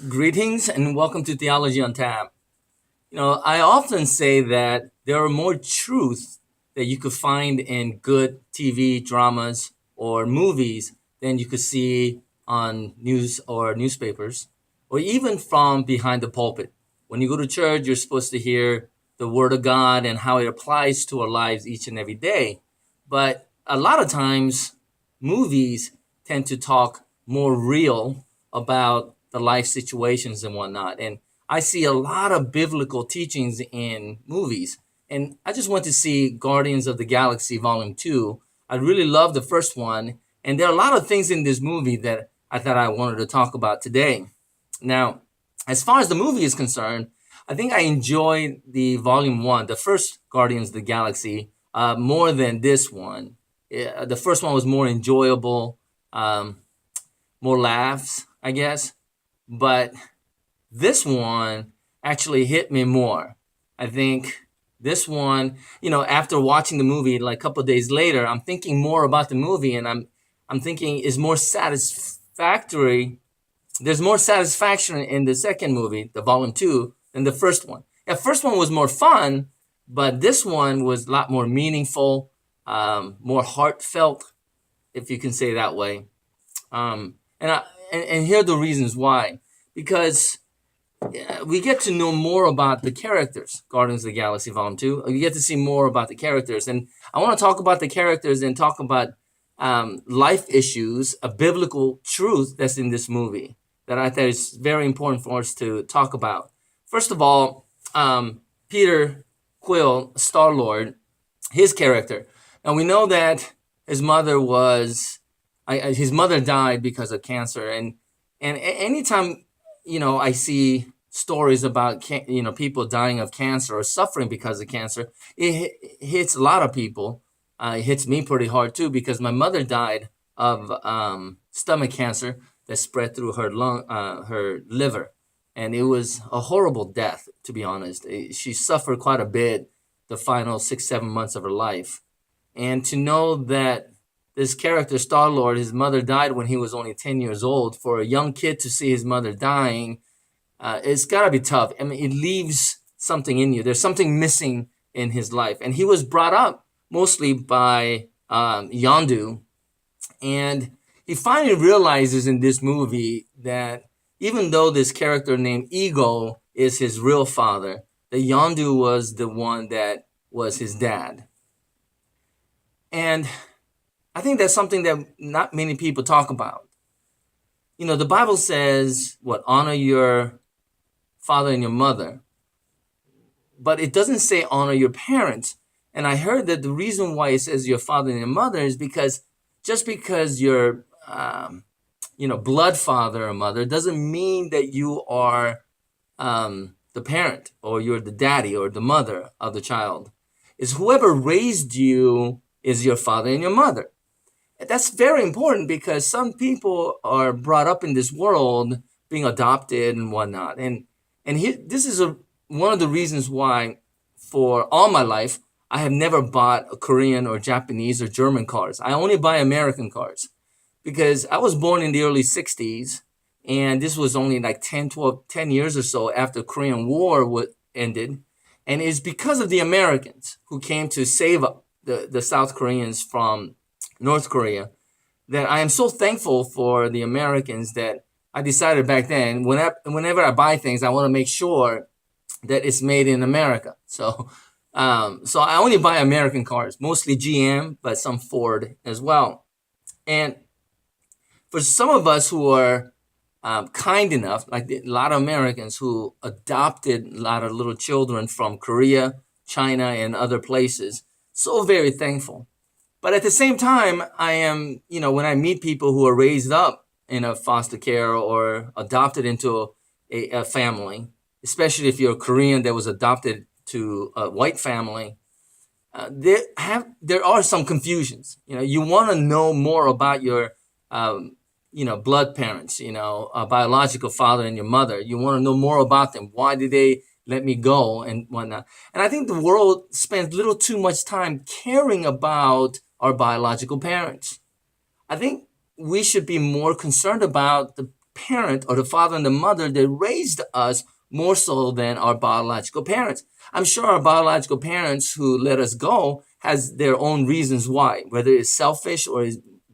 Greetings and welcome to Theology on Tap. I often say that there are more truth that you could find in good TV dramas or movies than you could see on news or newspapers, or even from behind the pulpit. When you go to church, you're supposed to hear the Word of God and how it applies to our lives each and every day. But a lot of times, movies tend to talk more real about the life situations and whatnot. And I see a lot of biblical teachings in movies. And I just went to see Guardians of the Galaxy Volume 2. I really loved the first one. And there are a lot of things in this movie that I thought I wanted to talk about today. Now, as far as the movie is concerned, I think I enjoyed the Volume 1, the first Guardians of the Galaxy, more than this one. The first one was more enjoyable, more laughs, I guess. But this one actually hit me more. I think this one, after watching the movie like a couple of days later, I'm thinking more about the movie, and I'm thinking is more satisfactory. There's more satisfaction in the second movie, the Volume 2, than the first one. The first one was more fun, but this one was a lot more meaningful, more heartfelt, if you can say that way. And here are the reasons why. Because we get to know more about the characters, Guardians of the Galaxy Volume 2. We get to see more about the characters. And I want to talk about the characters and talk about life issues, a biblical truth that's in this movie that I think is very important for us to talk about. First of all, Peter Quill, Star-Lord, his character. Now we know that his mother died because of cancer. And anytime I see stories about people dying of cancer or suffering because of cancer, it hits a lot of people. It hits me pretty hard too, because my mother died of stomach cancer that spread through her liver, and it was a horrible death, to be honest. She suffered quite a bit the final 6-7 months of her life, and to know that this character, Star-Lord, his mother died when he was only 10 years old. For a young kid to see his mother dying, it's got to be tough. I mean, it leaves something in you. There's something missing in his life. And he was brought up mostly by Yondu. And he finally realizes in this movie that even though this character named Ego is his real father, that Yondu was the one that was his dad. And I think that's something that not many people talk about. The Bible says, honor your father and your mother. But it doesn't say honor your parents. And I heard that the reason why it says your father and your mother is because just because you're, blood father or mother doesn't mean that you are the parent or you're the daddy or the mother of the child. It's whoever raised you is your father and your mother. That's very important because some people are brought up in this world being adopted and whatnot. And this is one of the reasons why for all my life, I have never bought a Korean or Japanese or German cars. I only buy American cars because I was born in the early 60s. And this was only like 10 years or so after the Korean War ended. And it's because of the Americans who came to save the South Koreans from North Korea that I am so thankful for the Americans that I decided back then, whenever I buy things, I want to make sure that it's made in America. So I only buy American cars, mostly GM, but some Ford as well. And for some of us who are kind enough, like a lot of Americans who adopted a lot of little children from Korea, China, and other places, so very thankful. But at the same time, I am, when I meet people who are raised up in a foster care or adopted into a family, especially if you're a Korean that was adopted to a white family, there are some confusions. You want to know more about your, blood parents, a biological father and your mother. You want to know more about them. Why did they let me go and whatnot? And I think the world spends little too much time caring about our biological parents. I think we should be more concerned about parent or the father and the mother that raised us more so than our biological parents. I'm sure our biological parents who let us go has their own reasons why, whether it's selfish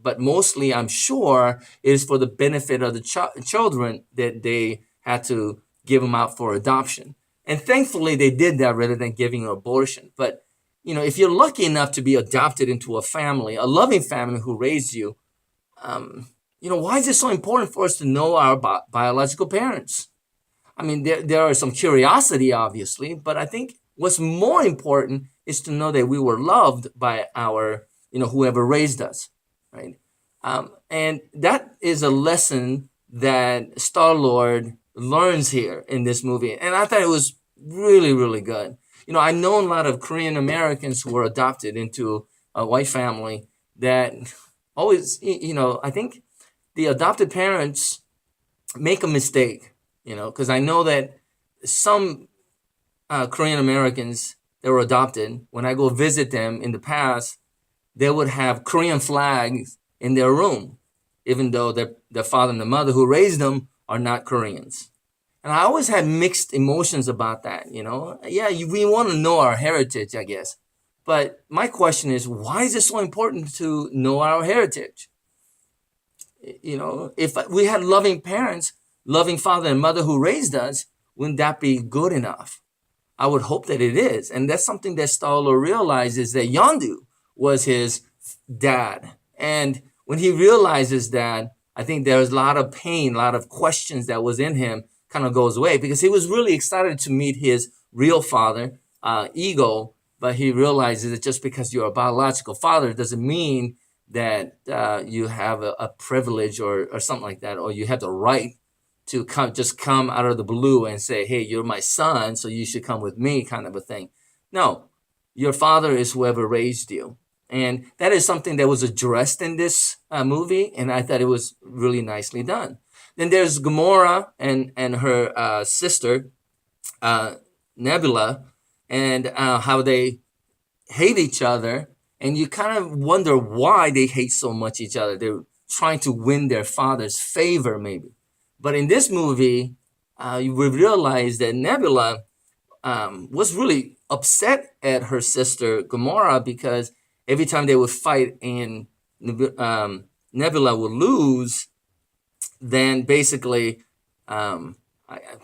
but mostly I'm sure it is for the benefit of the children that they had to give them out for adoption. And thankfully they did that rather than giving an abortion. But if you're lucky enough to be adopted into a family, a loving family who raised you, why is it so important for us to know our biological parents? I mean, there are some curiosity, obviously, but I think what's more important is to know that we were loved by our, whoever raised us, right? And that is a lesson that Star-Lord learns here in this movie. And I thought it was really, really good. I know a lot of Korean Americans who were adopted into a white family that always, I think the adopted parents make a mistake, because I know that some Korean Americans that were adopted, when I go visit them in the past, they would have Korean flags in their room, even though their father and the mother who raised them are not Koreans. And I always had mixed emotions about that, Yeah, we want to know our heritage, I guess. But my question is, why is it so important to know our heritage? If we had loving parents, loving father and mother who raised us, wouldn't that be good enough? I would hope that it is. And that's something that Starlo realizes, that Yondu was his dad. And when he realizes that, I think there's a lot of pain, a lot of questions that was in him kind of goes away, because he was really excited to meet his real father, Ego, but he realizes that just because you're a biological father doesn't mean that you have a privilege or something like that, or you have the right to come out of the blue and say, hey, you're my son, so you should come with me, kind of a thing. No, your father is whoever raised you. And that is something that was addressed in this movie, and I thought it was really nicely done. Then there's Gamora and her sister, Nebula, and how they hate each other, and you kind of wonder why they hate so much each other. They're trying to win their father's favor, maybe. But in this movie, we realize that Nebula was really upset at her sister Gamora, because every time they would fight and Nebula would lose, then basically, I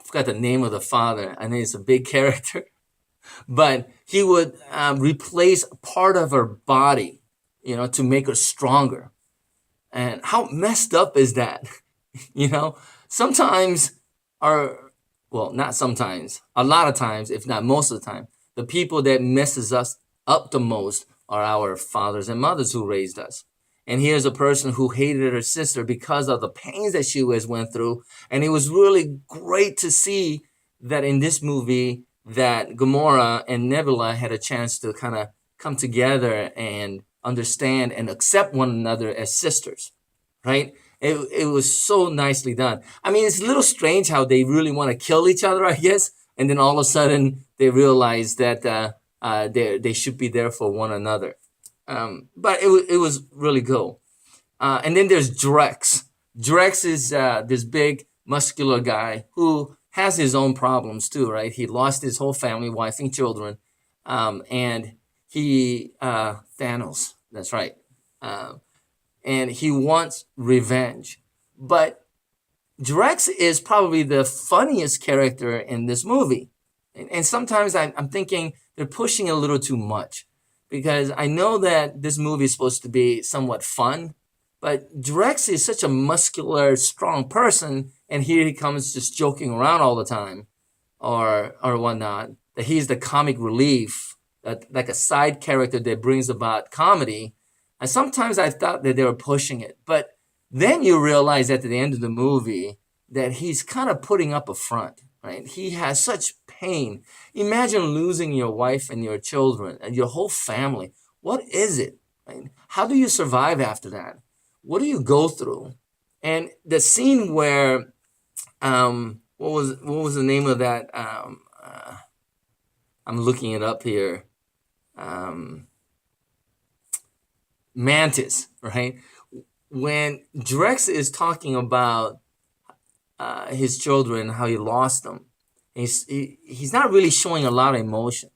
forgot the name of the father. I know it's a big character. But he would replace part of her body, to make her stronger. And how messed up is that? Sometimes not sometimes, a lot of times, if not most of the time, the people that messes us up the most are our fathers and mothers who raised us. And here's a person who hated her sister because of the pains that she went through. And it was really great to see that in this movie, that Gamora and Nebula had a chance to kind of come together and understand and accept one another as sisters, right? It was so nicely done. I mean, it's a little strange how they really want to kill each other, I guess, and then all of a sudden they realize that they should be there for one another. But it was really cool. And then there's Drex. Drex is this big muscular guy who has his own problems too, right? He lost his whole family, wife and children. And he, Thanos, that's right. And he wants revenge. But Drex is probably the funniest character in this movie. And sometimes I'm thinking they're pushing a little too much, because I know that this movie is supposed to be somewhat fun, but Drex is such a muscular, strong person, and here he comes just joking around all the time, or whatnot. That he's the comic relief, like a side character that brings about comedy. And sometimes I thought that they were pushing it, but then you realize at the end of the movie that he's kind of putting up a front, right? He has such pain. Imagine losing your wife and your children and your whole family. What is it? Right? How do you survive after that? What do you go through? And the scene where, what was the name of that? I'm looking it up here. Mantis, right? When Drex is talking about his children, how he lost them. He's not really showing a lot of emotion.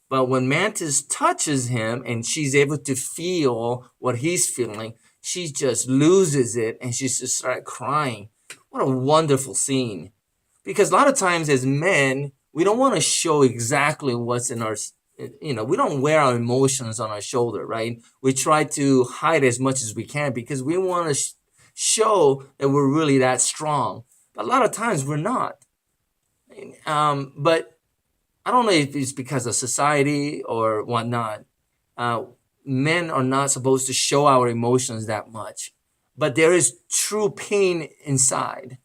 But when Mantis touches him and she's able to feel what he's feeling, she just loses it and she just starts crying. What a wonderful scene. Because a lot of times as men, we don't want to show exactly what's in our, we don't wear our emotions on our shoulder, right? We try to hide as much as we can because we want to show that we're really that strong. But a lot of times we're not. But I don't know if it's because of society or whatnot. Men are not supposed to show our emotions that much, but there is true pain inside.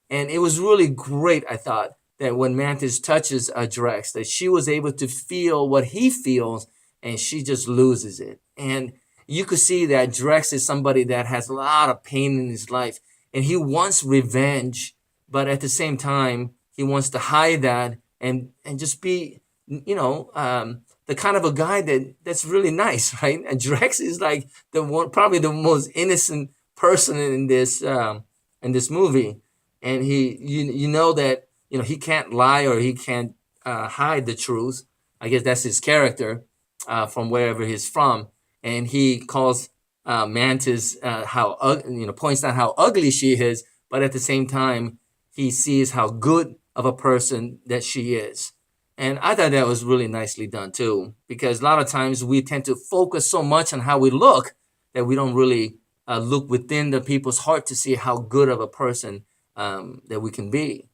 And it was really great, I thought, that when Mantis touches Drex, that she was able to feel what he feels and she just loses it. And you could see that Drex is somebody that has a lot of pain in his life and he wants revenge, but at the same time, he wants to hide that and just be, the kind of a guy that's really nice, right? And Drex is like probably the most innocent person in this movie, and you know that he can't lie or he can't hide the truth. I guess that's his character from wherever he's from, and he calls Mantis points out how ugly she is, but at the same time he sees how good of a person that she is. And I thought that was really nicely done too, because a lot of times we tend to focus so much on how we look that we don't really look within the people's heart to see how good of a person that we can be.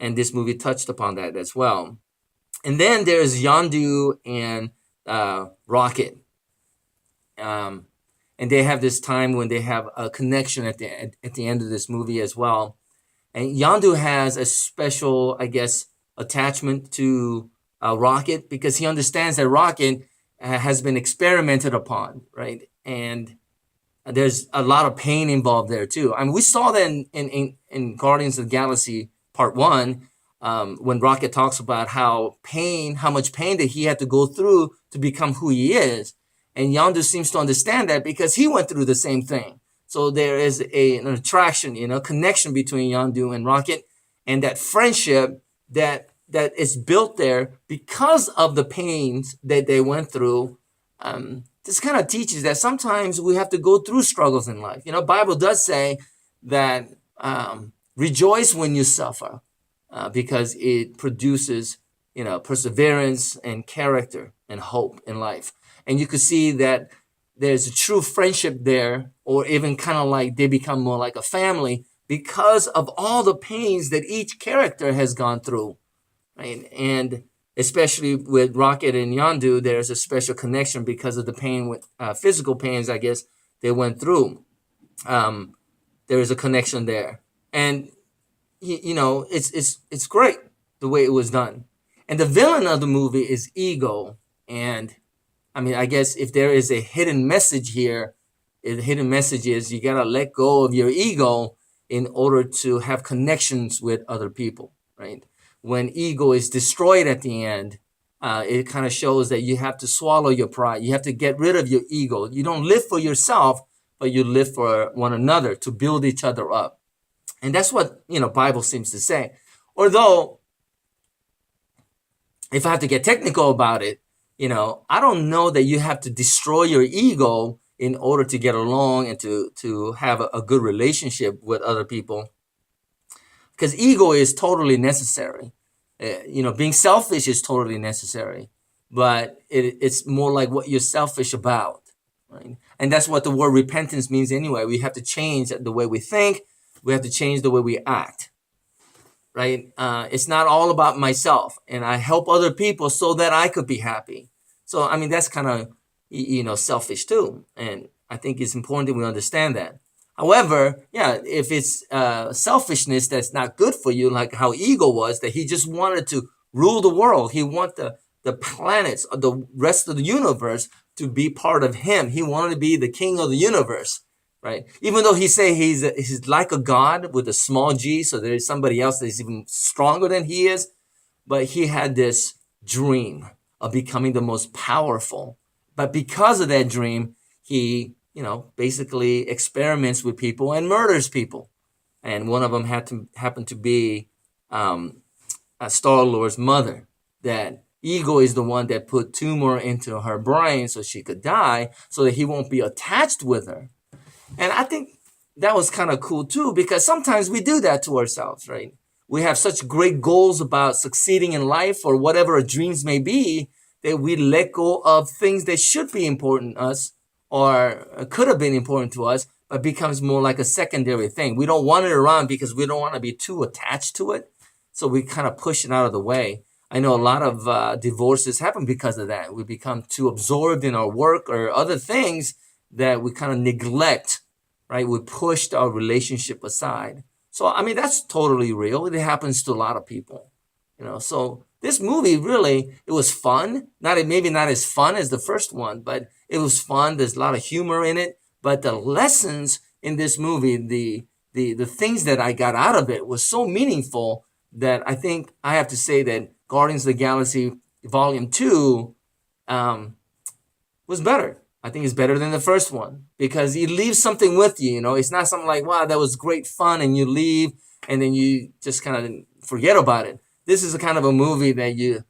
And this movie touched upon that as well. And then there's Yondu and Rocket. And they have this time when they have a connection at the end of this movie as well. And Yondu has a special, I guess, attachment to Rocket because he understands that Rocket has been experimented upon, right? And there's a lot of pain involved there too. I mean, we saw that in Guardians of the Galaxy Part 1 when Rocket talks about how much pain that he had to go through to become who he is. And Yondu seems to understand that because he went through the same thing. So there is an attraction, connection between Yondu and Rocket, and that friendship that is built there because of the pains that they went through. This kind of teaches that sometimes we have to go through struggles in life. Bible does say that rejoice when you suffer because it produces, perseverance and character and hope in life. And you could see that there's a true friendship there, or even kind of like they become more like a family because of all the pains that each character has gone through, right? And especially with Rocket and Yondu, there's a special connection because of the pain with physical pains, I guess, they went through. There is a connection there. And, it's great the way it was done. And the villain of the movie is Ego. And I mean, I guess if there is a hidden message here, the hidden message is you got to let go of your ego in order to have connections with other people, right? When ego is destroyed at the end, it kind of shows that you have to swallow your pride. You have to get rid of your ego. You don't live for yourself, but you live for one another to build each other up. And that's what, Bible seems to say. Although, if I have to get technical about it, I don't know that you have to destroy your ego in order to get along and to have a good relationship with other people. Because ego is totally necessary. Being selfish is totally necessary. But it's more like what you're selfish about, right? And that's what the word repentance means anyway. We have to change the way we think. We have to change the way we act, right? It's not all about myself. And I help other people so that I could be happy. So, I mean, that's kind of, selfish too. And I think it's important that we understand that. However, if it's selfishness that's not good for you, like how ego was, that he just wanted to rule the world. He wanted the planets, or the rest of the universe to be part of him. He wanted to be the king of the universe, right? Even though he say he's like a god with a small g, so there is somebody else that is even stronger than he is. But he had this dream of becoming the most powerful. But because of that dream, he, basically experiments with people and murders people. and one of them happened to be Star-Lord's mother. That Ego is the one that put tumor into her brain so she could die, so that he won't be attached with her. And I think that was kind of cool too, because sometimes we do that to ourselves, right? We have such great goals about succeeding in life or whatever our dreams may be, that we let go of things that should be important to us or could have been important to us, but becomes more like a secondary thing. We don't want it around because we don't want to be too attached to it. So we kind of push it out of the way. I know a lot of divorces happen because of that. We become too absorbed in our work or other things that we kind of neglect, right? We pushed our relationship aside. So, I mean, that's totally real. It happens to a lot of people, So this movie really, it was fun. Maybe not as fun as the first one, but it was fun. There's a lot of humor in it. But the lessons in this movie, the things that I got out of it was so meaningful that I think I have to say that Guardians of the Galaxy Volume 2 was better. I think it's better than the first one because it leaves something with you. It's not something like, wow, that was great fun, and you leave and then you just kind of forget about it. This is a kind of a movie that you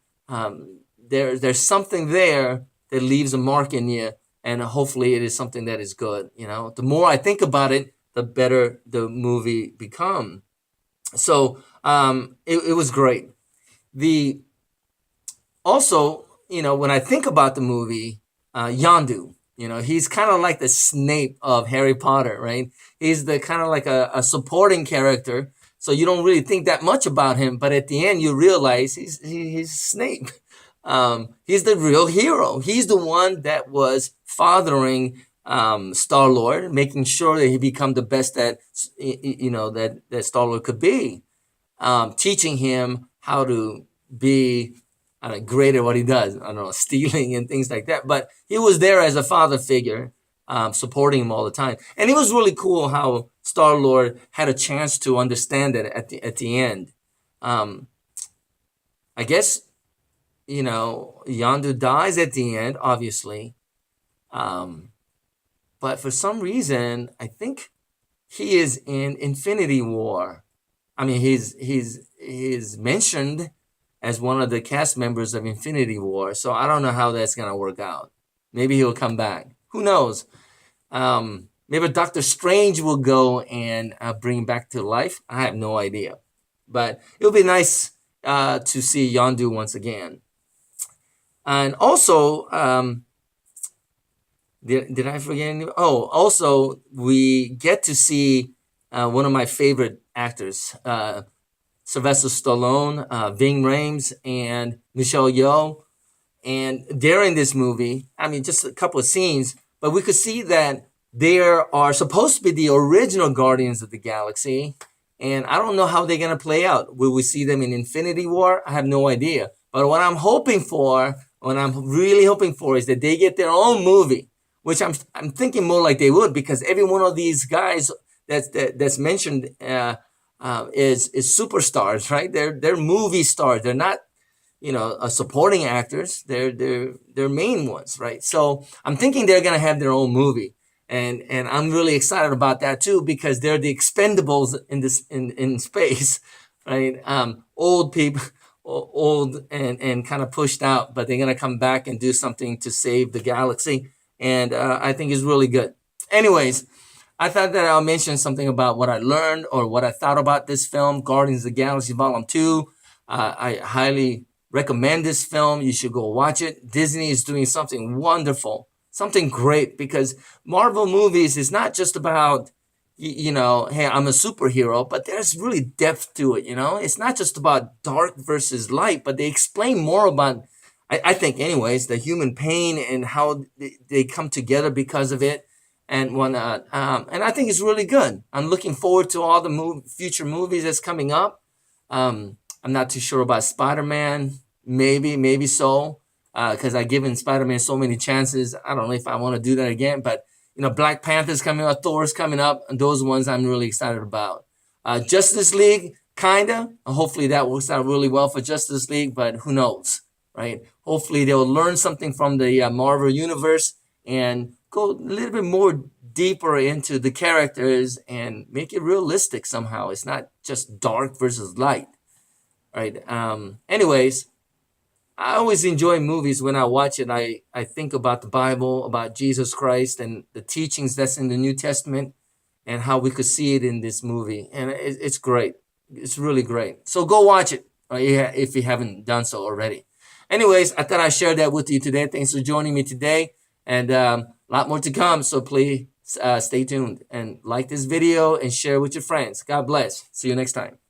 there's something there that leaves a mark in you, and hopefully it is something that is good. The more I think about it, the better the movie become. So it was great. Also, when I think about the movie, Yondu, he's kind of like the Snape of Harry Potter, right? He's the kind of like a supporting character. So you don't really think that much about him, but at the end you realize he's Snape. He's the real hero. He's the one that was fathering Star-Lord, making sure that he become the best that that Star-Lord could be, teaching him how to be great at what he does. I don't know, stealing and things like that. But he was there as a father figure, supporting him all the time. And it was really cool how Star-Lord had a chance to understand it at the end. I guess, Yondu dies at the end, obviously. But for some reason, I think he is in Infinity War. I mean, he's mentioned as one of the cast members of Infinity War. So I don't know how that's going to work out. Maybe he'll come back. Who knows? Maybe Doctor Strange will go and bring him back to life. I have no idea. But it'll be nice to see Yondu once again. And also, did I forget anything? Oh, also, we get to see one of my favorite actors, Sylvester Stallone, Ving Rhames, and Michelle Yeoh. And during this movie, I mean, just a couple of scenes, but we could see that there are supposed to be the original Guardians of the Galaxy. And I don't know how they're going to play out. Will we see them in Infinity War? I have no idea. But what I'm really hoping for is that they get their own movie, which I'm thinking more like they would, because every one of these guys that's mentioned is superstars, right? They're movie stars. They're not, supporting actors. They're main ones, right? So I'm thinking they're gonna have their own movie, and I'm really excited about that too, because they're the expendables in space, right? Old people, old and kind of pushed out, but they're gonna come back and do something to save the galaxy, and I think it's really good. Anyways, I thought that I'll mention something about what I learned or what I thought about this film, Guardians of the Galaxy Volume 2. I highly recommend this film. You should go watch it. Disney is doing something wonderful, something great, because Marvel movies is not just about, hey, I'm a superhero, but there's really depth to it, It's not just about dark versus light, but they explain more about, I think anyways, the human pain and how they come together because of it. And whatnot. And I think it's really good. I'm looking forward to all the future movies that's coming up. I'm not too sure about Spider-Man. Maybe so, because I've given Spider-Man so many chances. I don't know if I want to do that again. But, Black Panther's coming up, Thor's coming up, and those ones I'm really excited about. Justice League, kind of. Hopefully that works out really well for Justice League, but who knows, right? Hopefully they'll learn something from the Marvel Universe and go a little bit more deeper into the characters and make it realistic somehow. It's not just dark versus light, right? Anyways, I always enjoy movies. When I watch it, I think about the Bible, about Jesus Christ and the teachings that's in the New Testament and how we could see it in this movie. And it's great. It's really great. So go watch it if you haven't done so already. Anyways, I thought I'd share that with you today. Thanks for joining me today. And a lot more to come. So please stay tuned and like this video and share with your friends. God bless. See you next time.